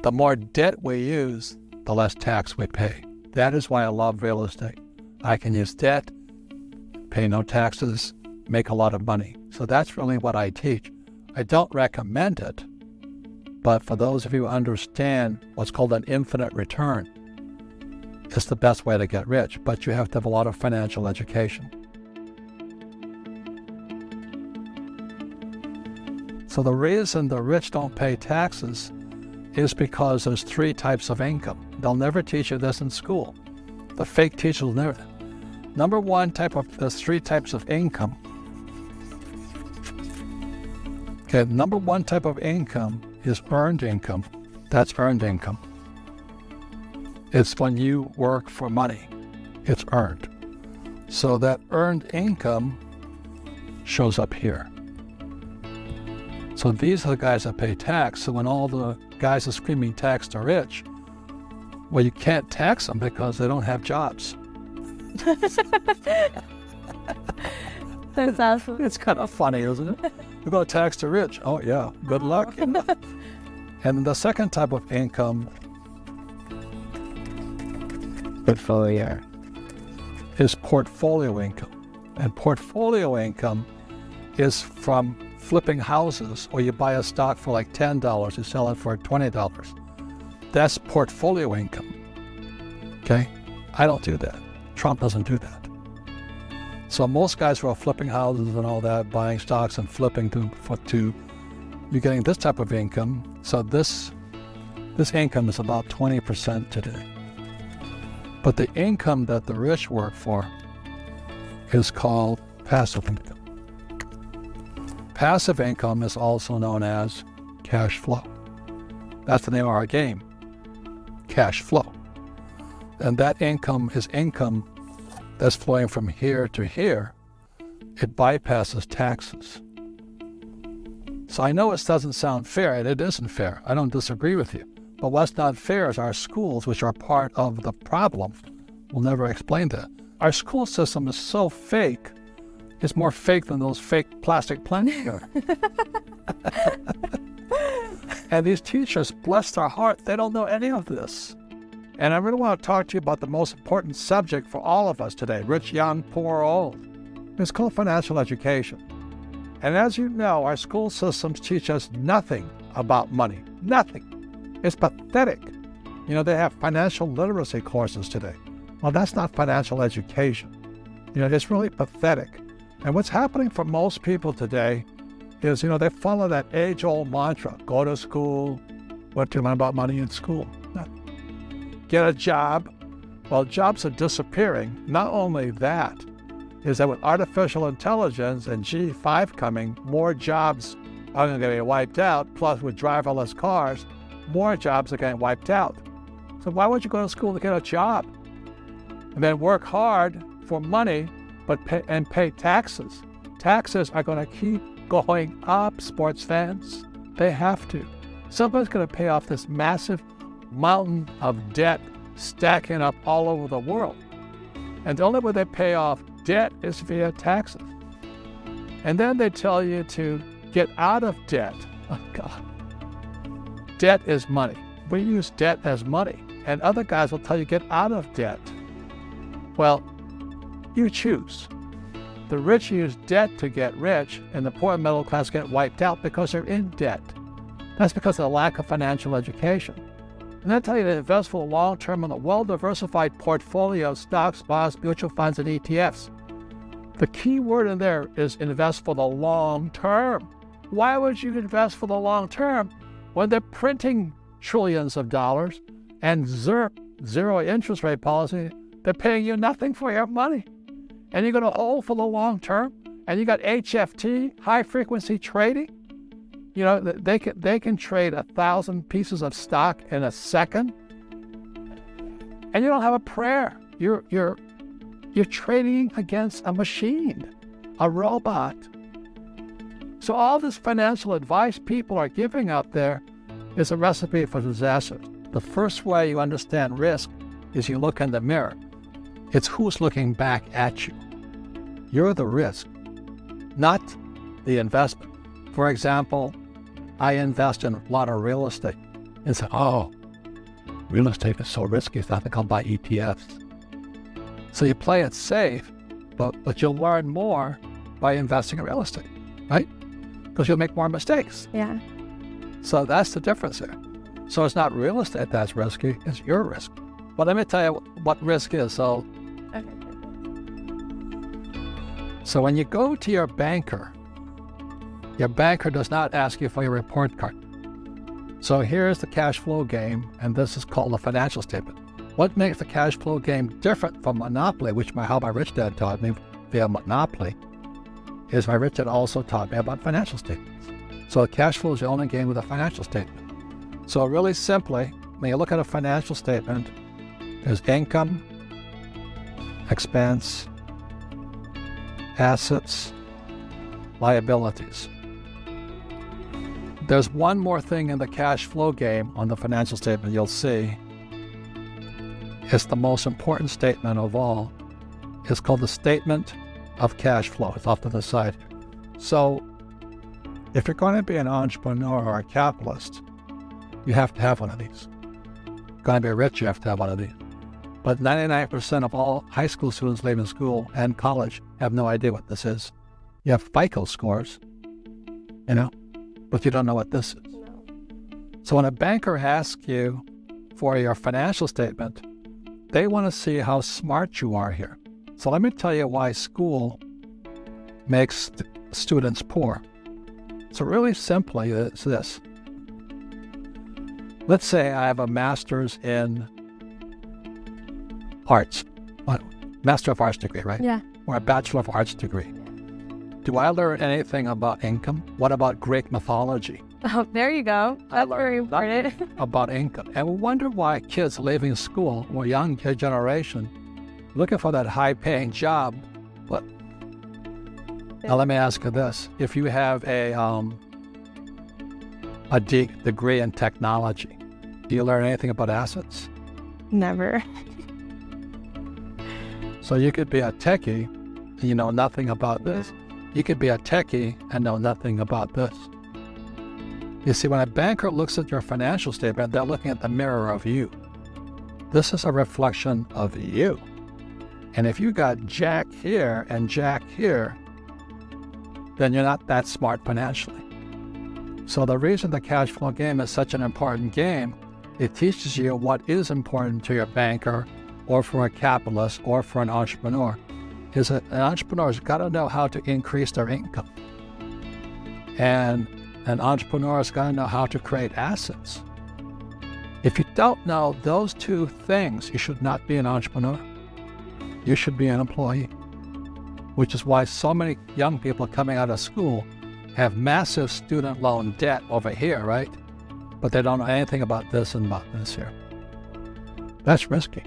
The more debt we use, the less tax we pay. That is why I love real estate. I can use debt, pay no taxes, make a lot of money. So that's really what I teach. I don't recommend it, but for those of you who understand what's called an infinite return, it's the best way to get rich, but you have to have a lot of financial education. So the reason the rich don't pay taxes is because there's 3 types of income. They'll never teach you this in school. The fake teachers will never. There's 3 types of income. Okay, number 1 type of income is earned income. That's earned income. It's when you work for money. It's earned. So that earned income shows up here. So these are the guys that pay tax. So when all the guys are screaming tax the rich, well, you can't tax them because they don't have jobs. That's awesome. It's kind of funny, isn't it? You're going to tax the rich. Oh, yeah. Good luck. And the second type of income is portfolio income. And portfolio income is from flipping houses, or you buy a stock for like $10, you sell it for $20. That's portfolio income. Okay? I don't do that. Trump doesn't do that. So most guys who are flipping houses and all that, buying stocks and flipping you're getting this type of income. So this income is about 20% today. But the income that the rich work for is called passive income. Passive income is also known as cash flow. That's the name of our game, cash flow. And that income is income that's flowing from here to here. It bypasses taxes. So I know it doesn't sound fair, and it isn't fair. I don't disagree with you. But what's not fair is our schools, which are part of the problem, will never explain that. Our school system is so fake. It's more fake than those fake plastic planes are. And these teachers, bless their heart, they don't know any of this. And I really want to talk to you about the most important subject for all of us today, rich, young, poor, or old. It's called financial education. And as you know, our school systems teach us nothing about money. Nothing. It's pathetic. You know, they have financial literacy courses today. Well, that's not financial education. You know, it's really pathetic. And what's happening for most people today is, you know, they follow that age-old mantra, go to school, what do you learn about money in school? Get a job. Well, jobs are disappearing. Not only that, is that with artificial intelligence and G5 coming, more jobs are going to be wiped out, plus with driverless cars, more jobs are getting wiped out. So why would you go to school to get a job? And then work hard for money, but pay taxes. Taxes are going to keep going up, sports fans. They have to. Somebody's going to pay off this massive mountain of debt stacking up all over the world. And the only way they pay off debt is via taxes. And then they tell you to get out of debt. Oh, God. Debt is money. We use debt as money. And other guys will tell you get out of debt. Well, you choose. The rich use debt to get rich, and the poor and middle class get wiped out because they're in debt. That's because of the lack of financial education. And I tell you to invest for the long term in a well-diversified portfolio of stocks, bonds, mutual funds, and ETFs. The key word in there is invest for the long term. Why would you invest for the long term when they're printing trillions of dollars and zero interest rate policy? They're paying you nothing for your money. And you're going to hold for the long term? And you got HFT, high frequency trading? You know, they can trade 1,000 pieces of stock in a second, and you don't have a prayer. You're trading against a machine, a robot. So all this financial advice people are giving out there is a recipe for disaster. The first way you understand risk is you look in the mirror. It's who's looking back at you. You're the risk, not the investment. For example, I invest in a lot of real estate and say, oh, real estate is so risky, it's not to come buy ETFs. So you play it safe, but you'll learn more by investing in real estate, right? Because you'll make more mistakes. Yeah. So that's the difference there. So it's not real estate that's risky, it's your risk. But let me tell you what risk is. So when you go to your banker does not ask you for your report card. So here's the cash flow game, and this is called a financial statement. What makes the cash flow game different from Monopoly, which how my rich dad taught me via Monopoly, is my rich dad also taught me about financial statements. So cash flow is the only game with a financial statement. So really simply, when you look at a financial statement, there's income, expense, assets, liabilities. There's one more thing in the cash flow game on the financial statement you'll see. It's the most important statement of all. It's called the statement of cash flow. It's off to the side. So if you're going to be an entrepreneur or a capitalist, you have to have one of these. Going to be rich, you have to have one of these. But 99% of all high school students leaving school and college have no idea what this is. You have FICO scores, but you don't know what this is. No. So when a banker asks you for your financial statement, they want to see how smart you are here. So let me tell you why school makes students poor. So really simply, it's this. Let's say I have a master's in arts, Master of Arts degree, right? Yeah. Or a Bachelor of Arts degree. Do I learn anything about income? What about Greek mythology? Oh, there you go. That's very important. About income. And we wonder why kids leaving school, or young generation, looking for that high-paying job. But now let me ask you this. If you have a degree in technology, do you learn anything about assets? Never. So you could be a techie and you know nothing about this. You could be a techie and know nothing about this. You see, when a banker looks at your financial statement, they're looking at the mirror of you. This is a reflection of you. And if you got Jack here and Jack here, then you're not that smart financially. So the reason the cash flow game is such an important game, it teaches you what is important to your banker or for a capitalist or for an entrepreneur, is that an entrepreneur's got to know how to increase their income. And an entrepreneur's got to know how to create assets. If you don't know those two things, you should not be an entrepreneur. You should be an employee, which is why so many young people coming out of school have massive student loan debt over here, right? But they don't know anything about this and about this here. That's risky.